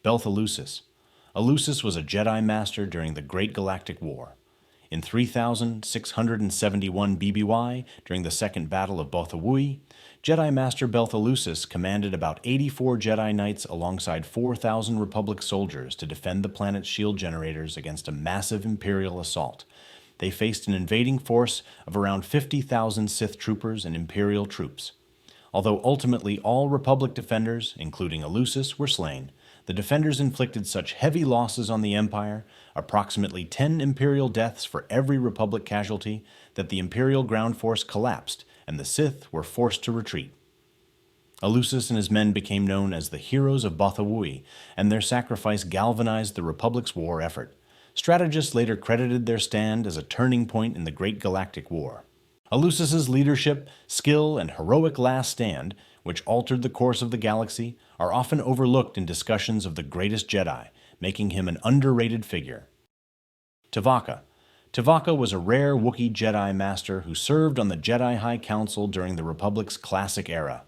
Belth Allusis. Allusis was a Jedi Master during the Great Galactic War. In 3671 BBY, during the Second Battle of Bothawui, Jedi Master Belth Allusis commanded about 84 Jedi Knights alongside 4,000 Republic soldiers to defend the planet's shield generators against a massive Imperial assault. They faced an invading force of around 50,000 Sith troopers and Imperial troops. Although ultimately all Republic defenders, including Allusis, were slain, the defenders inflicted such heavy losses on the Empire, approximately 10 Imperial deaths for every Republic casualty, that the Imperial ground force collapsed and the Sith were forced to retreat. Allusis and his men became known as the Heroes of Bothawui, and their sacrifice galvanized the Republic's war effort. Strategists later credited their stand as a turning point in the Great Galactic War. Allusis's leadership, skill, and heroic last stand, which altered the course of the galaxy, are often overlooked in discussions of the greatest Jedi, making him an underrated figure. Tyvokka. Tyvokka was a rare Wookiee Jedi Master who served on the Jedi High Council during the Republic's classic era.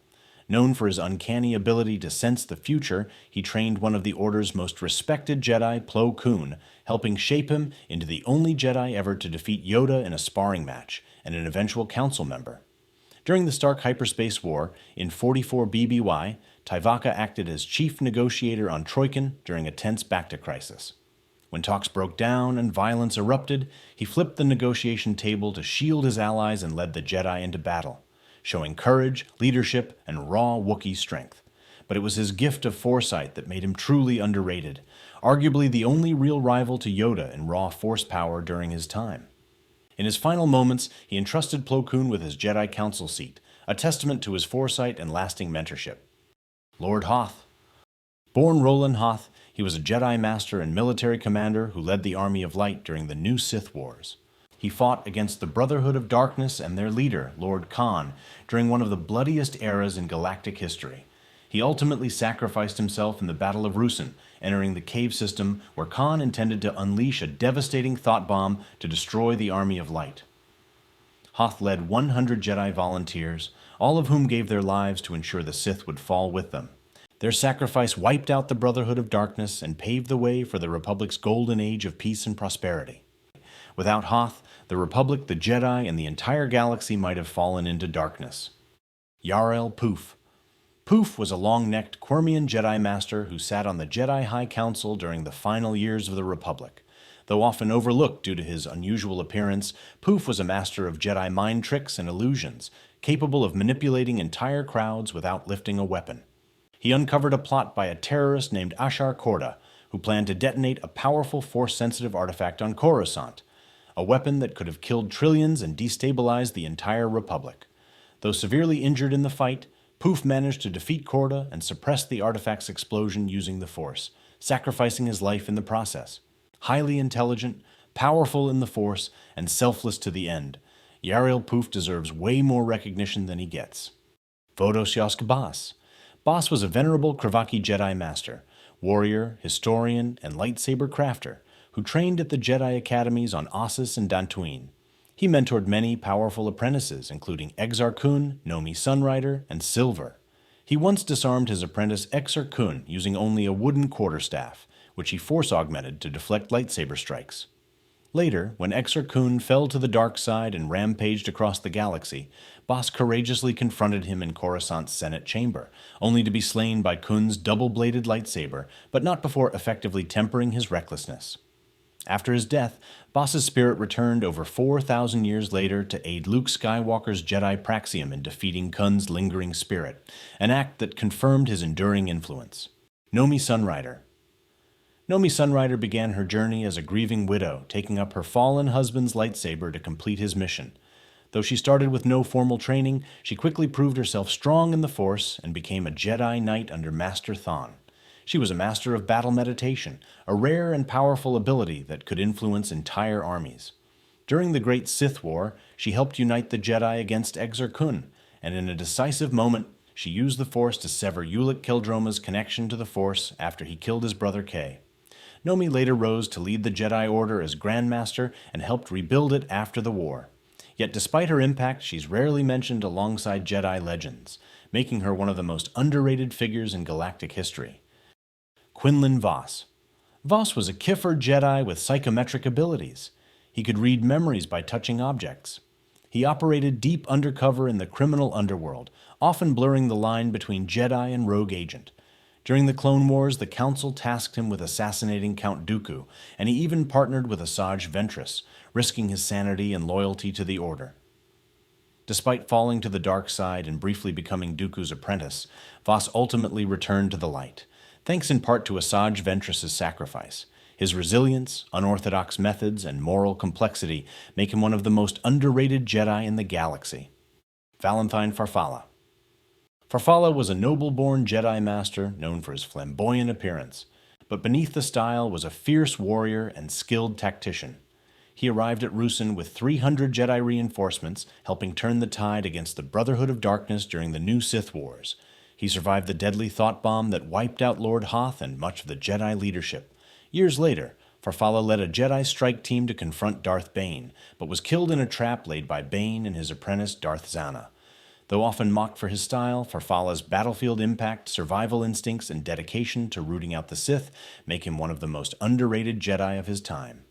Known for his uncanny ability to sense the future, he trained one of the Order's most respected Jedi, Plo Koon, helping shape him into the only Jedi ever to defeat Yoda in a sparring match, and an eventual council member. During the Stark Hyperspace War, in 44 BBY, Tyvokka acted as chief negotiator on Troikan during a tense Bacta crisis. When talks broke down and violence erupted, he flipped the negotiation table to shield his allies and led the Jedi into battle, showing courage, leadership, and raw Wookiee strength. But it was his gift of foresight that made him truly underrated, arguably the only real rival to Yoda in raw force power during his time. In his final moments, he entrusted Plo Koon with his Jedi Council seat, a testament to his foresight and lasting mentorship. Lord Hoth. Born Roland Hoth, he was a Jedi Master and military commander who led the Army of Light during the New Sith Wars. He fought against the Brotherhood of Darkness and their leader, Lord Khan, during one of the bloodiest eras in galactic history. He ultimately sacrificed himself in the Battle of Ruusan, entering the cave system where Khan intended to unleash a devastating thought bomb to destroy the Army of Light. Hoth led 100 Jedi volunteers, all of whom gave their lives to ensure the Sith would fall with them. Their sacrifice wiped out the Brotherhood of Darkness and paved the way for the Republic's golden age of peace and prosperity. Without Hoth, the Republic, the Jedi, and the entire galaxy might have fallen into darkness. Yarael Poof. Poof was a long-necked Quirmian Jedi Master who sat on the Jedi High Council during the final years of the Republic. Though often overlooked due to his unusual appearance, Poof was a master of Jedi mind tricks and illusions, capable of manipulating entire crowds without lifting a weapon. He uncovered a plot by a terrorist named Ashar Korda, who planned to detonate a powerful Force-sensitive artifact on Coruscant, a weapon that could have killed trillions and destabilized the entire Republic. Though severely injured in the fight, Poof managed to defeat Korda and suppress the artifact's explosion using the Force, sacrificing his life in the process. Highly intelligent, powerful in the Force, and selfless to the end, Yarael Poof deserves way more recognition than he gets. Vodo Siosk Baas. Baas was a venerable Kravaki Jedi Master, warrior, historian, and lightsaber crafter, who trained at the Jedi Academies on Ossus and Dantooine. He mentored many powerful apprentices, including Exar Kun, Nomi Sunrider, and Silver. He once disarmed his apprentice Exar Kun using only a wooden quarterstaff, which he force-augmented to deflect lightsaber strikes. Later, when Exar Kun fell to the dark side and rampaged across the galaxy, Baas courageously confronted him in Coruscant's Senate chamber, only to be slain by Kun's double-bladed lightsaber, but not before effectively tempering his recklessness. After his death, Baas's spirit returned over 4,000 years later to aid Luke Skywalker's Jedi Praxium in defeating Kun's lingering spirit, an act that confirmed his enduring influence. Nomi Sunrider. Nomi Sunrider began her journey as a grieving widow, taking up her fallen husband's lightsaber to complete his mission. Though she started with no formal training, she quickly proved herself strong in the Force and became a Jedi Knight under Master Thon. She was a master of battle meditation, a rare and powerful ability that could influence entire armies. During the Great Sith War, she helped unite the Jedi against Exar Kun, and in a decisive moment, she used the Force to sever Ulic Qel-Droma's connection to the Force after he killed his brother Kay. Nomi later rose to lead the Jedi Order as Grand Master and helped rebuild it after the war. Yet despite her impact, she's rarely mentioned alongside Jedi legends, making her one of the most underrated figures in galactic history. Quinlan Vos. Vos was a Kiffer Jedi with psychometric abilities. He could read memories by touching objects. He operated deep undercover in the criminal underworld, often blurring the line between Jedi and rogue agent. During the Clone Wars, the Council tasked him with assassinating Count Dooku, and he even partnered with Asajj Ventress, risking his sanity and loyalty to the Order. Despite falling to the dark side and briefly becoming Dooku's apprentice, Vos ultimately returned to the light, thanks in part to Asajj Ventress's sacrifice. His resilience, unorthodox methods, and moral complexity make him one of the most underrated Jedi in the galaxy. Valenthyne Farfalla. Farfalla was a noble-born Jedi Master known for his flamboyant appearance, but beneath the style was a fierce warrior and skilled tactician. He arrived at Ruusan with 300 Jedi reinforcements, helping turn the tide against the Brotherhood of Darkness during the New Sith Wars. He survived the deadly thought bomb that wiped out Lord Hoth and much of the Jedi leadership. Years later, Farfalla led a Jedi strike team to confront Darth Bane, but was killed in a trap laid by Bane and his apprentice Darth Zana. Though often mocked for his style, Farfalla's battlefield impact, survival instincts, and dedication to rooting out the Sith make him one of the most underrated Jedi of his time.